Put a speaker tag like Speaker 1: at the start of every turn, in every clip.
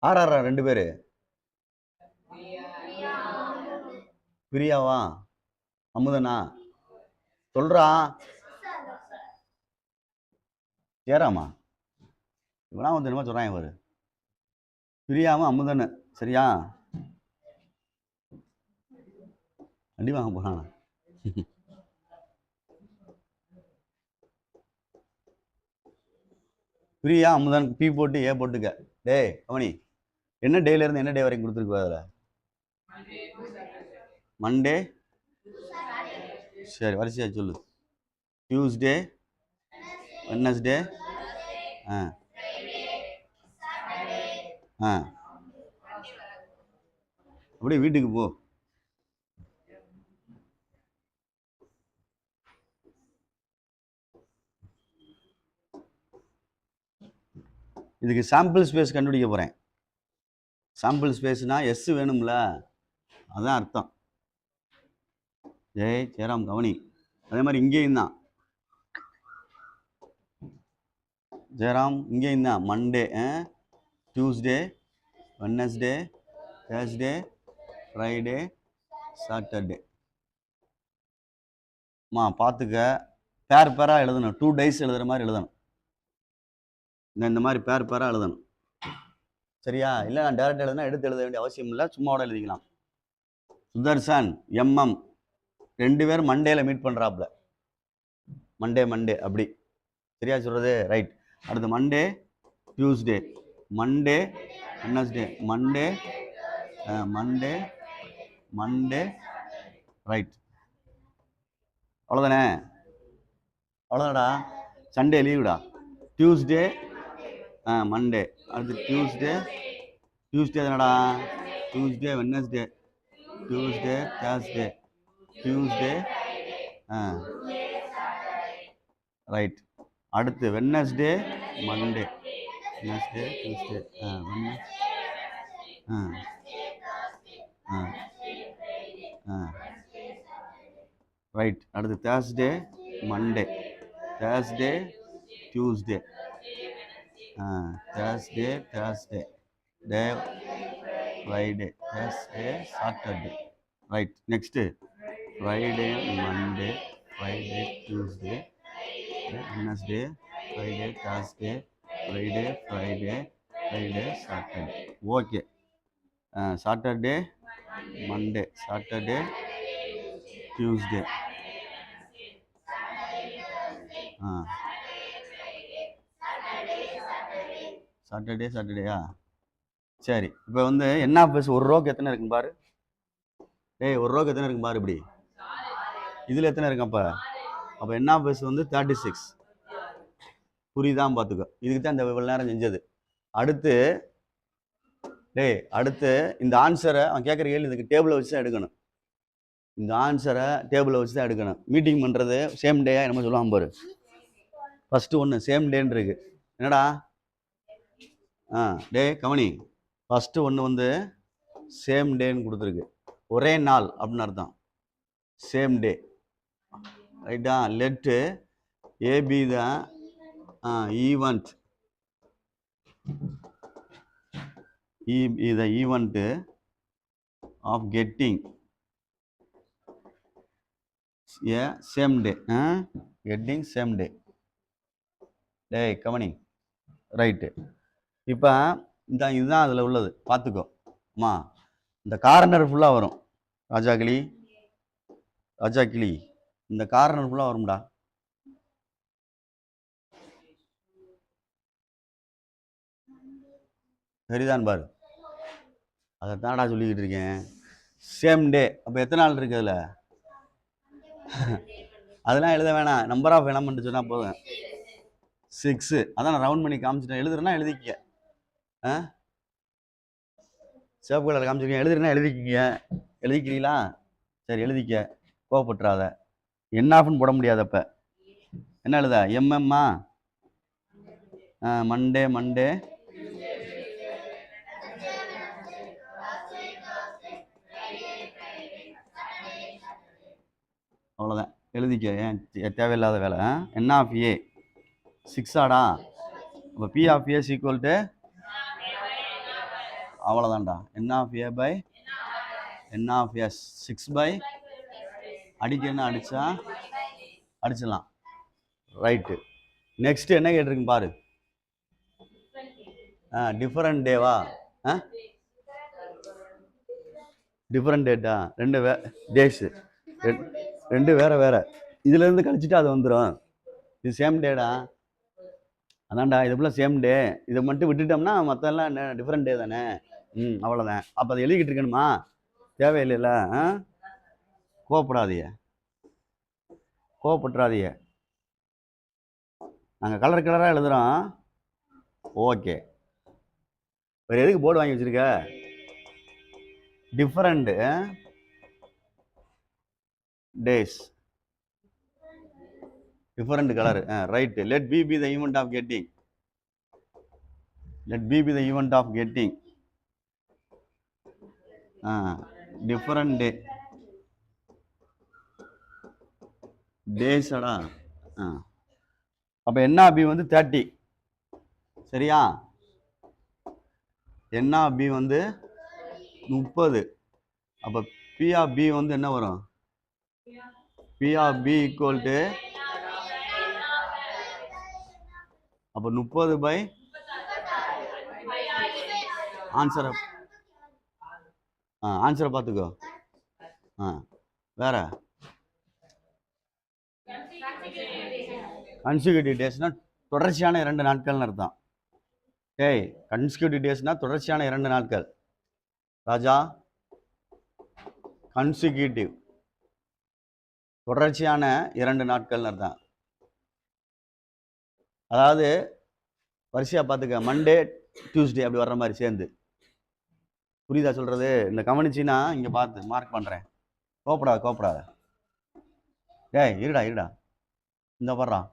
Speaker 1: ஆறாரா 2 பேரு? பிரியாவா அமுதனா? சொல்றா. ஜெயராமா? இவனா வந்து என்னமோ சொல்றான் இவரு. பிரியாவும் அமுதனு சரியா? அடி வாங்க போறானா? பிரியா அமுதன் பி போட்டு ஏ போட்டுக்க. டேய் கவனி, என்ன டேல இருந்து என்ன டே வரைக்கும் கொடுத்துருக்கு அதில்? மண்டே, சரி வரிசையா சொல்லு. டியூஸ்டே, வெட்னஸ்டே, ஆ ஆ அப்படியே வீட்டுக்கு போ. இதுக்கு சாம்பிள் ஸ்பேஸ் கண்டுபிடிக்க போகிறேன். சாம்பிள் ஸ்பேஸ்னா எஸ் வேணும்ல, அதான் அர்த்தம். ஜெய் ஜெயராம் கவனி. அதே மாதிரி இங்கேயும் தான் ஜெயராம், இங்கேயும் தான் Monday, Tuesday, Wednesday, Thursday, Friday, Saturday. பார்த்துக்க, பேர் பேராக எழுதணும். 2 days எழுதுகிற மாதிரி எழுதணும். இந்த மாதிரி பேர் பேராக எழுதணும் சரியா? இல்லை நான் டேரக்ட் எழுதுனா எடுத்து எழுத வேண்டிய அவசியம் இல்லை, சும்மாவோட எழுதிக்கலாம். சுதர்சன் எம்எம் 2 பேரும் மண்டேல மீட் பண்ணுறாப்புல. மண்டே அப்படி சரியா சொல்கிறது? ரைட். அடுத்து Monday, Tuesday, Monday, Wednesday, Monday, Monday, Monday, right. அவ்வளோதானே? அவ்வளோதாடா. சண்டே லீவுடா. Tuesday, Monday. அடுத்து டியூஸ்டே தானடா? Tuesday, Wednesday, Tuesday, Thursday, Tuesday, right. அடுத்து Wednesday, Monday, Wednesday, Tuesday, right. அடுத்து Thursday, Monday, Thursday, Tuesday, Thursday, day, Friday, Thursday, Saturday, right. Next Friday, Monday, Friday, Tuesday, Wednesday, Friday, Thursday, Friday, Saturday. Okay. Saturday, Monday, Saturday, Tuesday, சாட்டர்டேயா? சரி. இப்போ வந்து என்ன base ஒரு ரோக்கு எத்தனை இருக்குன்னு பாரு. டேய் ஒரு ரோக்கு எத்தனை இருக்குன்னு பாரு. இப்படி இதில் எத்தனை இருக்கு? அப்போ என்ன பேஸ் வந்து 36. புரியுதான் பார்த்துக்கோ. இதுக்கு தான் இந்த இவ்வளோ நேரம் செஞ்சது. அடுத்து இந்த ஆன்சரை அவன் கேட்குற கேள்வி இதுக்கு டேபிளை வச்சு தான் எடுக்கணும். இந்த ஆன்சரை டேபிளை வச்சு தான் எடுக்கணும். மீட்டிங் பண்ணுறது சேம் டேயா என்னமோ சொல்லுவான் பாரு. ஃபஸ்ட்டு ஒன்று சேம் டேன்னு இருக்கு. என்னடா? டே கவனி. ஃபஸ்ட்டு ஒன்று வந்து சேம் டேன்னு கொடுத்துருக்கு. ஒரே நாள் அப்படின்னு அர்த்தம். சேம் டே ரைட்டா? Let A be the event, the event of getting a same day, getting same day. டேய் கவனி. ரைட்டு. இப்போ இதுதான் அதில் உள்ளது, பார்த்துக்கோ. இந்த கார்னர் ஃபுல்லாக வரும். ராஜா கிளி இந்த கார்னர் ஃபுல்லாக வரும்டா. சரிதான் பாரு. அதை தானடா சொல்லிக்கிட்டு இருக்கேன். Same day. அப்போ எத்தனை நாள் இருக்கு அதில்? அதெல்லாம் எழுத வேணாம். நம்பர் ஆஃப் எலமெண்ட் சொன்னால் போதும். 6. அதான் நான் ரவுண்ட் பண்ணி காமிச்சிட்டேன். எழுதுறேன்னா எழுதிக்க. சிவப்பு கலர் காமிச்சிருக்கேன். எழுதுறேன்னா எழுதிக்கிறீங்களா? சரி எழுதிக்க, கோவப்பட்டுறாத. என்ன ஆஃப்னு போட முடியாது. அப்போ என்ன எழுத? எம்எம்மா? மண்டே, அவ்வளோதான். எழுதிக்க. ஏன் தேவையில்லாத வேலை. என்ன ஆஃப் ஏ 6 ஆடா? அப்போ B of A equal to அவ்வளோதான்டா. n of a by n of s 6 by அடிக்கணும் அடிச்சா அடிச்சிடலாம். ரைட்டு. நெக்ஸ்ட் என்ன கேட்டிருக்குன்னு பாரு. டிஃபரெண்ட் டேவா? டிஃபரெண்ட் டேட்டா, ரெண்டு டேஸு, ரெண்டு வேற வேற. இதுலேருந்து கழிச்சிட்டு அது வந்துடும். இது சேம் டேடா. அதான்டா, இது ஃபுல்லாக சேம் டே. இதை மட்டும் விட்டுட்டோம்னா மற்றெல்லாம் என்ன டிஃப்ரெண்ட் டே தானே. அவ்வளோதான். அப்போ அதை எழுதிக்கிட்டு இருக்கணுமா? தேவையில்லைல்ல. கோவப்படாதீங்க, கோவப்பட்டுறாதீங்க. நாங்கள் கலர் கலராக எழுதுகிறோம். ஓகே. வேறு எதுக்கு போர்டு வாங்கி வச்சுருக்க? Different days, different colour. Right. Let B be the event of getting. Let B be the event of getting different day. டேஸடா. அப்போ என்ன பி வந்து 30. சரியா? என்ன பி வந்து 30. அப்போ பி ஆஃப் பி வந்து என்ன வரும்? P of P equal to, அப்போ 30 பை ஆன்சரை ஆன்சரை பார்த்துக்கோ. வேற கன்சிக்யூட்டிவ் டேஸ்னா தொடர்ச்சியான 2 நாட்கள்னு அர்த்தம். ஏய், கன்சிக்யூட்டிவ் டேஸ்னா தொடர்ச்சியான 2 நாட்கள் ராஜா. கன்சிக்யூட்டிவ் தொடர்ச்சியான 2 நாட்கள்னு அர்த்தம். அதாவது வரிசையாக பார்த்துக்க, மண்டே டியூஸ்டே அப்படி வர்ற மாதிரி சேர்ந்து. புரியுதா சொல்கிறது? இந்த கவனிச்சின்னா இங்கே பார்த்து மார்க் பண்ணுறேன். கோப்படாத. ஏய் இருடா இந்த வர்றான்.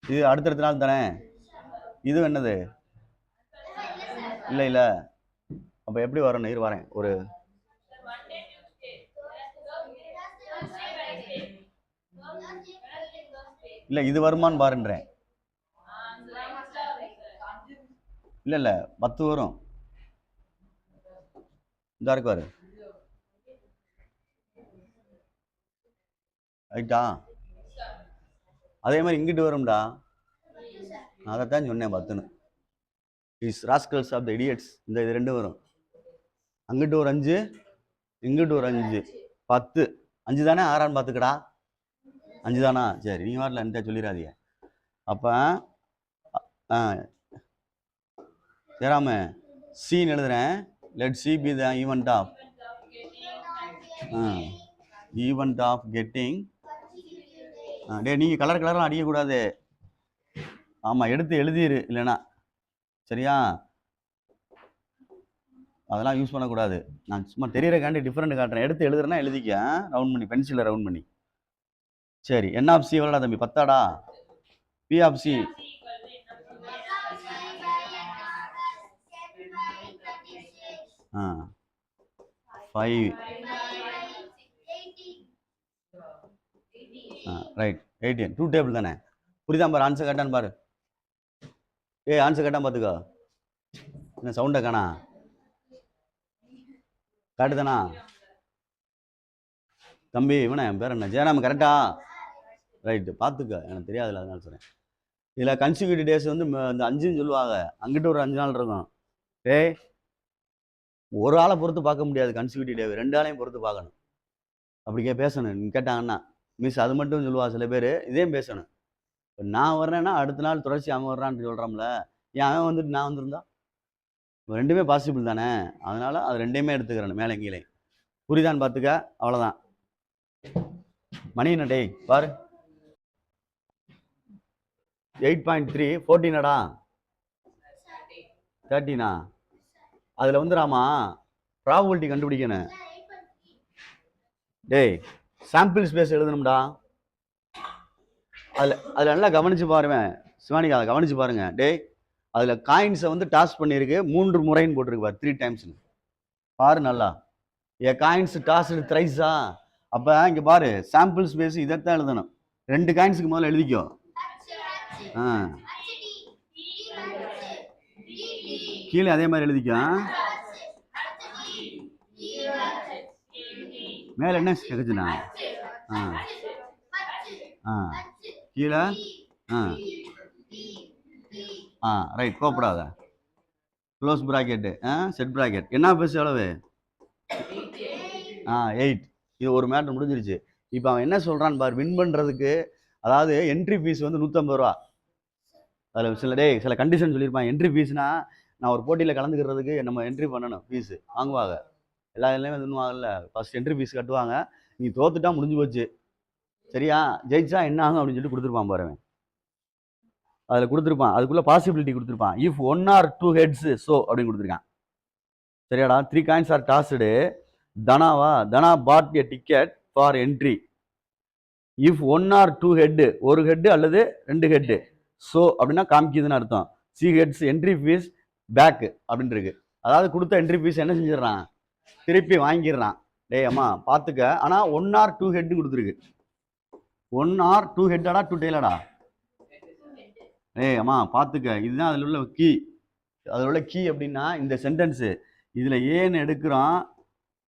Speaker 1: இது அடுத்தடுத்த நாள் தானே. இது என்னது? இல்லை. அப்போ எப்படி வரணும்? வரேன். ஒரு இல்லை, இது வருமானு பாருன்றேன். இல்லை 10 வரும். இந்த இருக்கு பாரு. ரைட்டா? அதே மாதிரி இங்கிட்டு வரும்டா. அதைத்தான் சொன்னேன் 10ன்னு. Is rascals of the idiots. இந்த இது 2 வரும். அங்கிட்டு ஒரு 5, இங்கிட்டு ஒரு 5, 10. 5 தானே? 6ஆன்னு பார்த்துக்கடா. 5 தானா? சரி, நீ வரல என்கிட்ட சொல்லிடாதீங்க. அப்போ ஏறாம சீன்னு எழுதுறேன். Let C be the event of getting. நீங்கள் கலர் கலரெலாம் அடிக்கக்கூடாது. ஆமாம், எடுத்து எழுதிரு இல்லைன்னா. சரியா? அதெல்லாம் யூஸ் பண்ணக்கூடாது. நான் சும்மா தெரியறக்காண்டி டிஃப்ரெண்ட் காட்டுறேன். எடுத்து எழுதுறேன்னா எழுதிக்க, ரவுண்ட் பண்ணி, பென்சிலில் ரவுண்ட் பண்ணி. சரி, என் ஆஃப் சி எவ்வளோடா தம்பி? 10ஆடா? B of C 5. Right. 18. 2 table தானே. புரியுதா பாரு? ஆன்சர் கரெக்டான்னு பாரு. ஆன்சர் கரெக்டாக பார்த்துக்கோ. என்ன சவுண்டை காணா? கரெக்டு தானா தம்பி? இவனா என் பேர் என்ன? ஜெயராம். கரெக்டா? ரைட்டு. பார்த்துக்க, எனக்கு தெரியாதுல்ல, அதனால சொல்கிறேன். இதில் கன்சிக்யூட்டிவ் டேஸ் வந்து இந்த 5ன்னு சொல்லுவாங்க. அங்கிட்ட ஒரு 5 நாள் இருக்கும். ஒரு ஆளை பொறுத்து பார்க்க முடியாது கன்சிக்யூட்டிவ் டே. 2 ஆளையும் பொறுத்து பார்க்கணும். அப்படிக்கே பேசணும். நீ கேட்டாங்கன்னா மிஸ் அது மட்டும் சொல்லுவா சில பேர். இதையும் பேசணும். இப்போ நான் வர்றேன்னா அடுத்த நாள் தொடர்ச்சி அவன் வர்றான்னு சொல்கிறோம்ல. ஏன் அவன் வந்துட்டு நான் வந்திருந்தா? 2மே பாசிபிள் தானே. அதனால் அது 2மே எடுத்துக்கிறேன், மேலே கீழே. புரியுதான்னு பார்த்துக்க. அவ்வளோதான். மணி என்ன டே பாரு? 8.3. 14ஆடா? 13ஆ? அதில் வந்து ராமா ப்ராபபிலிட்டி கண்டுபிடிக்கணும். டேய், சாம்பிள் ஸ்பேஸ் எழுதணும்டா. அதில் நல்லா கவனிச்சு பாருவேன் சிவானிக்கு. அதை கவனிச்சு பாருங்க. டேய், அதில் காயின்ஸை வந்து டாஸ் பண்ணியிருக்கு. 3 முறைன்னு போட்டிருக்கு பாரு. 3 டைம்ஸ்னு பாரு நல்லா. காயின்ஸ் டாஸ் த்ரைஸா? அப்போ இங்கே பாரு, சாம்பிள் ஸ்பேஸ் இதைத்தான் எழுதணும். 2 காயின்ஸுக்கு முதல்ல எழுதிக்கோ. கீழே அதே மாதிரி எழுதிக்கோ. மேலே என்ன கேட்குச்சுண்ணா? கீழே ரைட், கோப்படாத. Close bracket, set bracket. என்ன பேசு எவ்வளவு? 8. இது ஒரு மேட்ரு முடிஞ்சிருச்சு. இப்போ அவன் என்ன சொல்கிறான்னு பாரு, வின் பண்ணுறதுக்கு. அதாவது என்ட்ரி ஃபீஸ் வந்து 150 ரூபா. அதில் சில கண்டிஷன் சொல்லியிருப்பான். என்ட்ரி ஃபீஸ்னா நான் ஒரு போட்டியில் கலந்துக்கிறதுக்கு நம்ம என்ட்ரி பண்ணணும், ஃபீஸு வாங்குவாங்க. எல்லா இதுலேயும் இதுவாங்கல்ல, ஃபர்ஸ்ட் என்ட்ரி ஃபீஸ் கட்டுவாங்க. நீ தோத்துட்டா முடிஞ்சு போச்சு, சரியா? ஜெயிச்சா என்ன ஆகும் அப்படின்னு சொல்லிட்டு கொடுத்துருப்பான் பாரு. அதில் கொடுத்துருப்பான், அதுக்குள்ளே பாசிபிலிட்டி கொடுத்துருப்பான். இஃப் 1 or 2 heads ஸோ அப்படின்னு கொடுத்துருக்கான், சரியாடா? 3 coins are tossed. தனா பாட் a ticket for entry. If 1 or 2 head, ஒரு ஹெட்டு அல்லது 2 ஹெட்டு, ஸோ அப்படின்னா காமிக்குதுன்னு அர்த்தம். C heads entry fee back அப்படின்னு இருக்கு. அதாவது கொடுத்த என்ட்ரி ஃபீஸ் என்ன செஞ்சிடறான், திருப்பி வாங்கிடுறான். டேய் அம்மா பார்த்துக்க. ஆனால் 1 or 2 ஹெட் கொடுத்துருக்கு. 1 or 2 ஹெட்டாடா 2 டெய்லடா? அம்மா பார்த்துக்க, இதுதான் அதில் உள்ள கீ. அதில் உள்ள கீ அப்படின்னா இந்த சென்டென்ஸு. இதில் ஏன்னு எடுக்கிறோம்,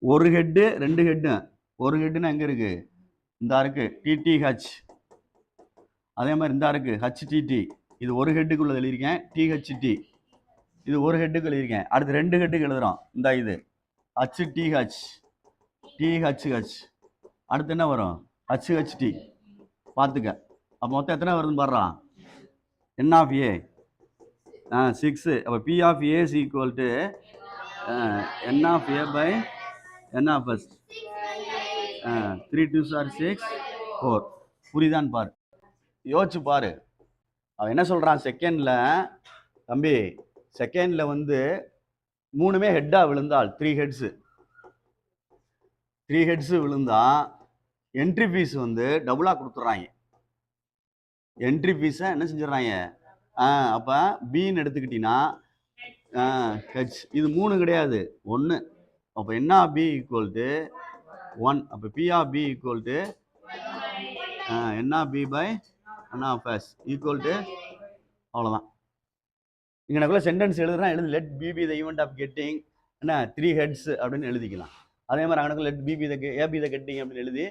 Speaker 1: ஒரு ஹெட்டு 2 ஹெட்டு. ஒரு ஹெட்டுன்னா எங்கே இருக்கு? இந்த இருக்கு டிடிஹெச். அதே மாதிரி இந்த இருக்கு ஹச்டிடி. இது ஒரு ஹெட்டுக்குள்ள எழுதியிருக்கேன், டிஹெச்டி. இது ஒரு ஹெட்டுக்கு எழுதியிருக்கேன். அடுத்து 2 ஹெட்டுக்கு எழுதுறோம். இந்த இது ஹச்டிஹெச், டிஹெச்ஹெச். அடுத்து என்ன வரும்? ஹச்ஹெச்டி. பார்த்துக்க. அப்போ மொத்தம் எத்தனை வருதுன்னு பாடுறான். N of A 6. அப்போ P of A is equal to N of A by N of S. 3 2s are 6 4. புரியுதான்னு பாரு, யோசிச்சு பாரு. அவன் என்ன சொல்றான் செகண்ட்ல, தம்பி செகண்ட்ல வந்து 3மே ஹெட்டா விழுந்தால் 3 ஹெட்ஸ் விழுந்தா என்ட்ரி ஃபீஸ் வந்து டபுளா கொடுத்துட்றாங்க. என்ட்ரி ஃபீஸை என்ன செஞ்சிடறாங்க? அப்போ பின்னு எடுத்துக்கிட்டீங்கன்னா ஹெச். இது 3 கிடையாது, 1. அப்போ என்ன பி ஈக்குவல் டு 1. அப்போ B of P equal to என்ன பி பை என்ன ஆஃப் எஸ் ஈக்குவல் டு, அவ்வளோதான். இங்கனக்குள்ள சென்டென்ஸ் எழுதுனா எழுது. Let B be the event of getting என்ன 3 heads அப்படின்னு எழுதிக்கலாம். அதே மாதிரி அங்கனக்குள்ள let B be the A be the getting அப்படின்னு எழுதி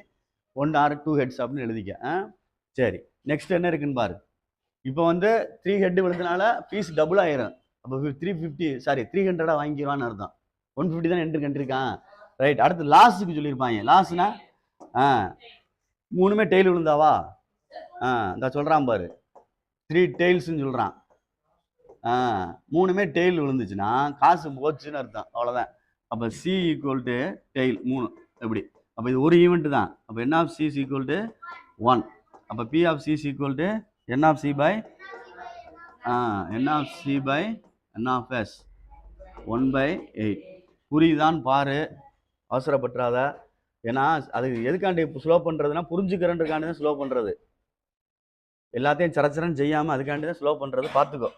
Speaker 1: 1 or 2 heads அப்படின்னு எழுதிக்க. சரி, நெக்ஸ்ட் என்ன இருக்குன்னு பாரு. இப்போ வந்து 3 ஹெட் விழுந்தனால ஃபீஸ் டபுள் ஆயிரும். அப்போ 300 வாங்கிடுவான்னு அர்த்தம். 150 தான் என்ட்ரி கண்டிருக்கான், ரைட். அடுத்து லாஸுக்கு சொல்லியிருப்பாங்க. லாஸ்னா 3மே டெய்ல் விழுந்தாவா? இந்த சொல்கிறான் பாரு, 3 டெய்ல்ஸ்ன்னு சொல்கிறான். 3மே டெய்ல் விழுந்துச்சுன்னா காசு போச்சுன்னு அர்த்தம், அவ்வளோதான். அப்போ சி ஈக்குவல் டு டெய்ல் 3 எப்படி. அப்போ இது ஒரு ஈவெண்ட் தான். அப்போ N of C is equal to 1. அப்போ B of C is equal to N of C by N of S 1/8. புரியுதான்னு பாரு, அவசரப்பட்டுறாத. ஏன்னா அது எதுக்காண்டி ஸ்லோ பண்ணுறதுன்னா புரிஞ்சுக்கிறன்றக்காண்டி தான் ஸ்லோ பண்ணுறது. எல்லாத்தையும் சரச்சரன்னு செய்யாமல் அதுக்காண்டி தான் ஸ்லோ பண்ணுறது, பார்த்துக்கோ.